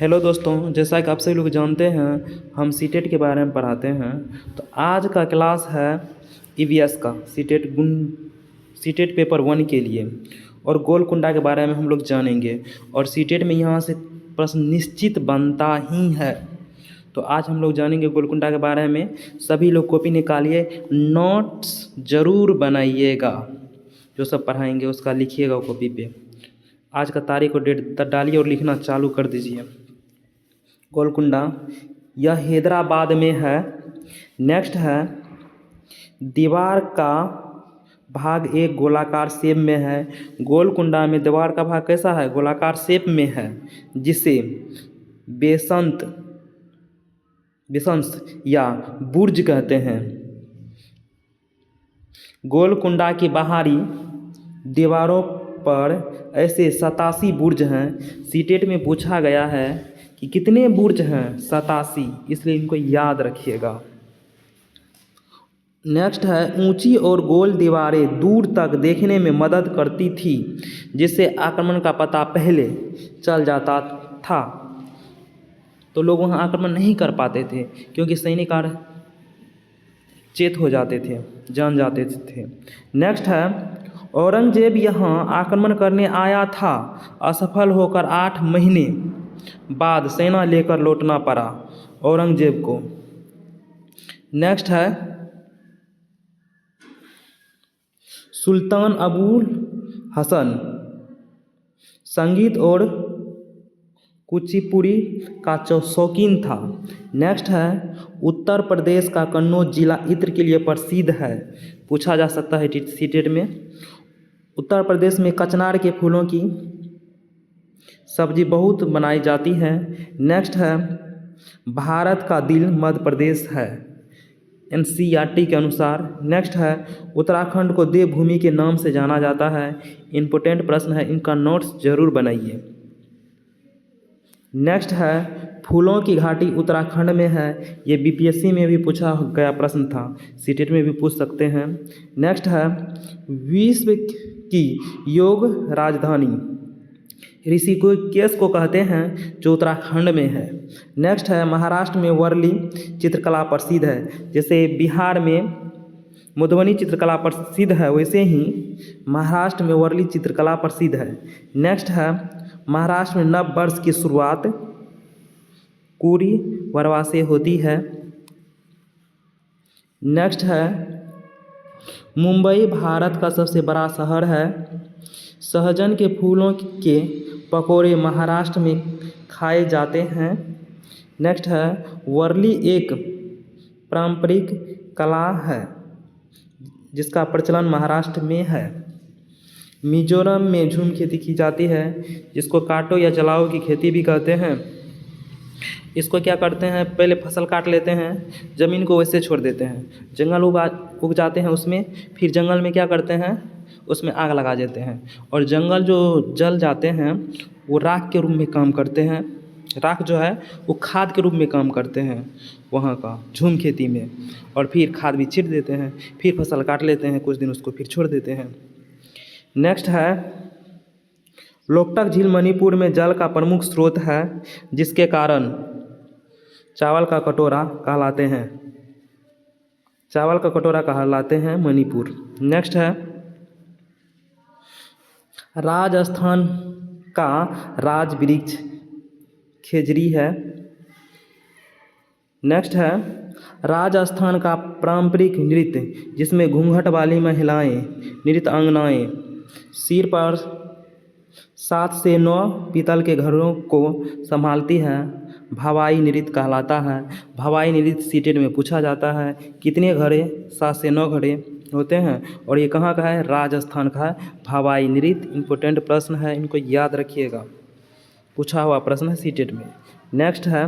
Hello दोस्तों, जैसा कि आप सभी लोग जानते हैं हम सीटेट के बारे में पढ़ाते हैं। तो आज का क्लास है ईवीएस का सीटेट पेपर 1 के लिए और गोलकुंडा के बारे में हम लोग जानेंगे। और सीटेट में यहाँ से प्रश्न निश्चित बनता ही है। तो आज हम लोग जानेंगे गोलकुंडा के बारे में। सभी लोग कॉपी निकालिए, नोट्स ज़रूर बनाइएगा। जो सब पढ़ाएंगे उसका लिखिएगा कॉपी पे। आज का तारीख और डेट डालिए और लिखना चालू कर दीजिए। गोलकुंडा यह हैदराबाद में है। नेक्स्ट है, दीवार का भाग एक गोलाकार शेप में है। गोलकुंडा में दीवार का भाग कैसा है? गोलाकार शेप में है, जिसे बेसंस या बुर्ज कहते हैं। गोलकुंडा की बाहरी दीवारों पर ऐसे 87 बुर्ज हैं। सीटेट में पूछा गया है कि कितने बुर्ज हैं? 87, इसलिए इनको याद रखिएगा। नेक्स्ट है, ऊंची और गोल दीवारें दूर तक देखने में मदद करती थी, जिससे आक्रमण का पता पहले चल जाता था। तो लोग वहां आक्रमण नहीं कर पाते थे क्योंकि सैनिक चेत हो जाते थे, जान जाते थे। नेक्स्ट है, औरंगजेब यहाँ आक्रमण करने आया था। असफल होकर 8 महीने बाद सेना लेकर लौटना पड़ा औरंगजेब को। नेक्स्ट है, सुल्तान अबुल हसन संगीत और कुचिपुड़ी का शौकीन था। नेक्स्ट है, उत्तर प्रदेश का कन्नौज जिला इत्र के लिए प्रसिद्ध है। पूछा जा सकता है सीटेट में। उत्तर प्रदेश में कचनार के फूलों की सब्जी बहुत बनाई जाती है। नेक्स्ट है, भारत का दिल मध्य प्रदेश है एनसीईआरटी के अनुसार। नेक्स्ट है, उत्तराखंड को देवभूमि के नाम से जाना जाता है। इम्पोर्टेंट प्रश्न है, इनका नोट्स जरूर बनाइए। नेक्स्ट है, फूलों की घाटी उत्तराखंड में है। ये बीपीएससी में भी पूछा गया प्रश्न था, सीटेट में भी पूछ सकते हैं। नेक्स्ट है, विश्व की योग राजधानी ऋषिकेश को कहते हैं, जो उत्तराखंड में है। नेक्स्ट है, महाराष्ट्र में वर्ली चित्रकला प्रसिद्ध है। जैसे बिहार में मधुबनी चित्रकला प्रसिद्ध है, वैसे ही महाराष्ट्र में वर्ली चित्रकला प्रसिद्ध है। नेक्स्ट है, महाराष्ट्र में नव वर्ष की शुरुआत कुरी वरवा से होती है। नेक्स्ट है, मुंबई भारत का सबसे बड़ा शहर है। सहजन के फूलों के पकोड़े महाराष्ट्र में खाए जाते हैं। नेक्स्ट है, वर्ली एक पारंपरिक कला है जिसका प्रचलन महाराष्ट्र में है। मिजोरम में झूम खेती की जाती है, जिसको काटो या जलाओ की खेती भी कहते हैं। इसको क्या करते हैं, पहले फसल काट लेते हैं, ज़मीन को वैसे छोड़ देते हैं, जंगल उग जाते हैं उसमें। फिर जंगल में क्या करते हैं, उसमें आग लगा देते हैं और जंगल जो जल जाते हैं वो राख के रूप में काम करते हैं। राख जो है वो खाद के रूप में काम करते हैं वहाँ का झूम खेती में। और फिर खाद भी छिट देते हैं, फिर फसल काट लेते हैं, कुछ दिन उसको फिर छोड़ देते हैं। नेक्स्ट है, लोकटक झील मणिपुर में जल का प्रमुख स्रोत है, जिसके कारण चावल का कटोरा कहलाते हैं। चावल का कटोरा कहलाते हैं मणिपुर। नेक्स्ट है, राजस्थान का राज वृक्ष खेजड़ी है। नेक्स्ट है, राजस्थान का पारंपरिक नृत्य, जिसमें घूंघट वाली महिलाएं नृत्यांगनाएं सिर पर 7 से 9 पीतल के घड़ों को संभालती है, भवाई नृत्य कहलाता है। भवाई नृत्य सीटेट में पूछा जाता है। कितने घड़े? 7 से 9 घड़े होते हैं। और ये कहाँ का है? राजस्थान का है भवाई नृत्य। इम्पोर्टेंट प्रश्न है, इनको याद रखिएगा, पूछा हुआ प्रश्न है सीटेट में। नेक्स्ट है,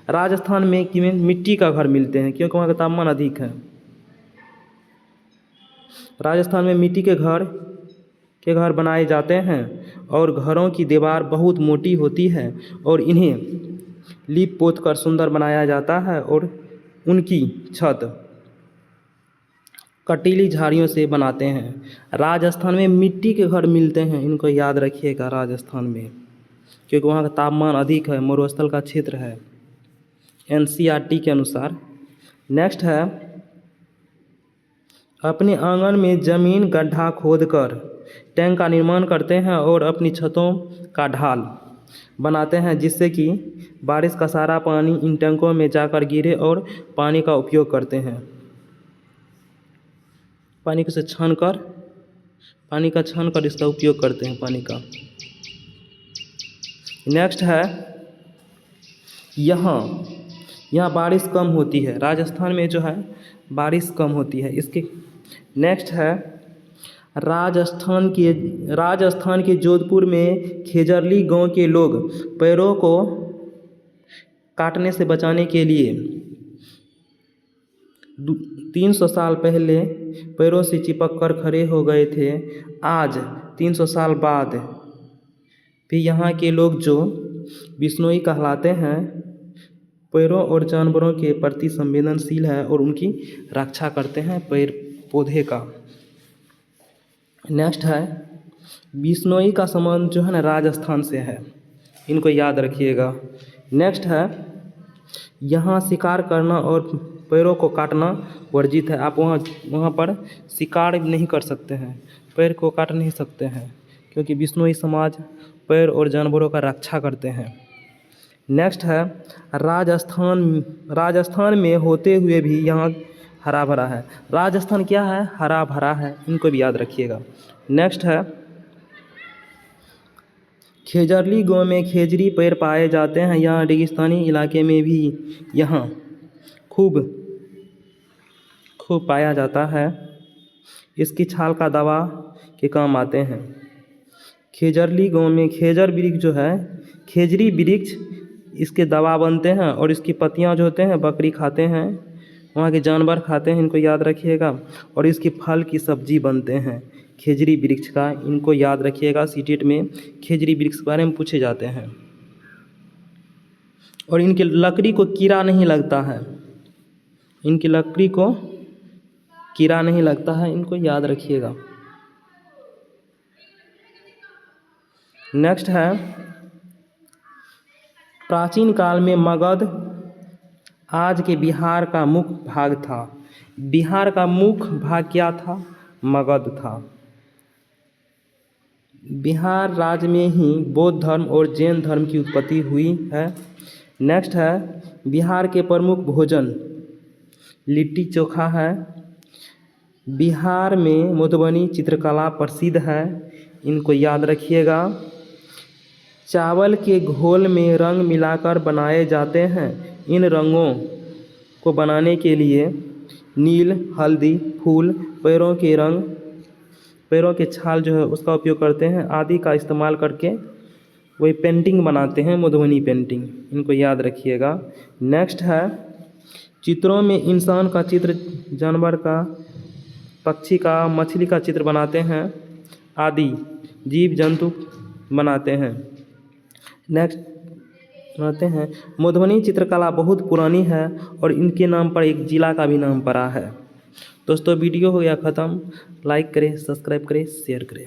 राजस्थान में मिट्टी का घर मिलते हैं क्योंकि वहाँ का तापमान अधिक है। राजस्थान में मिट्टी के घर बनाए जाते हैं और घरों की दीवार बहुत मोटी होती है और इन्हें लीप पोत कर सुंदर बनाया जाता है और उनकी छत कटीली झाड़ियों से बनाते हैं। राजस्थान में मिट्टी के घर मिलते हैं, इनको याद रखिएगा राजस्थान में, क्योंकि वहाँ का तापमान अधिक है, मरुस्थल का क्षेत्र है NCERT के अनुसार। नेक्स्ट है, अपने आंगन में ज़मीन गड्ढा खोदकर टैंक का निर्माण करते हैं और अपनी छतों का ढाल बनाते हैं, जिससे कि बारिश का सारा पानी इन टैंकों में जाकर गिरे और पानी का उपयोग करते हैं। पानी को छान कर इसका उपयोग करते हैं पानी का। नेक्स्ट है, यहाँ बारिश कम होती है, राजस्थान में जो है बारिश कम होती है इसके। नेक्स्ट है, राजस्थान के जोधपुर में खेजरली गांव के लोग पैरों को काटने से बचाने के लिए 300 साल पहले पैरों से चिपक कर खड़े हो गए थे। आज 300 साल बाद भी यहाँ के लोग जो बिश्नोई कहलाते हैं, पैरों और जानवरों के प्रति संवेदनशील है और उनकी रक्षा करते हैं पेड़ पौधे का। नेक्स्ट है, बिश्नोई का संबंध जो है ना राजस्थान से है, इनको याद रखिएगा। नेक्स्ट है, यहाँ शिकार करना और पैरों को काटना वर्जित है। आप वहाँ पर शिकार नहीं कर सकते हैं, पैर को काट नहीं सकते हैं, क्योंकि बिश्नोई समाज पैर और जानवरों का रक्षा करते हैं। नेक्स्ट है, राजस्थान में होते हुए भी यहाँ हरा भरा है। राजस्थान क्या है? हरा भरा है, इनको भी याद रखिएगा। नेक्स्ट है, खेजरली गांव में खेजरी पेड़ पाए जाते हैं। यहाँ रेगिस्तानी इलाके में भी यहाँ खूब पाया जाता है। इसकी छाल का दवा के काम आते हैं। खेजरली गांव में खेजर वृक्ष जो है, खेजरी वृक्ष, इसके दवा बनते हैं और इसकी पत्तियां जो होते हैं बकरी खाते हैं, वहाँ के जानवर खाते हैं, इनको याद रखिएगा। और इसकी फल की सब्जी बनते हैं खेजरी वृक्ष का, इनको याद रखिएगा। सीटेट में खेजरी वृक्ष के बारे में पूछे जाते हैं। और इनकी लकड़ी को कीड़ा नहीं लगता है, इनकी लकड़ी को कीड़ा नहीं लगता है, इनको याद रखिएगा। नेक्स्ट है, प्राचीन काल में मगध आज के बिहार का मुख्य भाग था। बिहार का मुख्य भाग क्या था? मगध था। बिहार राज्य में ही बौद्ध धर्म और जैन धर्म की उत्पत्ति हुई है। नेक्स्ट है, बिहार के प्रमुख भोजन लिट्टी चोखा है। बिहार में मधुबनी चित्रकला प्रसिद्ध है, इनको याद रखिएगा। चावल के घोल में रंग मिलाकर बनाए जाते हैं। इन रंगों को बनाने के लिए नील, हल्दी, फूल, पैरों के छाल जो है उसका उपयोग करते हैं आदि का इस्तेमाल करके वही पेंटिंग बनाते हैं, मधुबनी पेंटिंग, इनको याद रखिएगा। नेक्स्ट है, चित्रों में इंसान का चित्र, जानवर का, पक्षी का, मछली का चित्र बनाते हैं आदि जीव जंतु बनाते हैं। नेक्स्ट बनाते हैं, मधुबनी चित्रकला बहुत पुरानी है और इनके नाम पर एक ज़िला का भी नाम पड़ा है। दोस्तों वीडियो हो गया ख़त्म। लाइक करें, सब्सक्राइब करें, शेयर करें।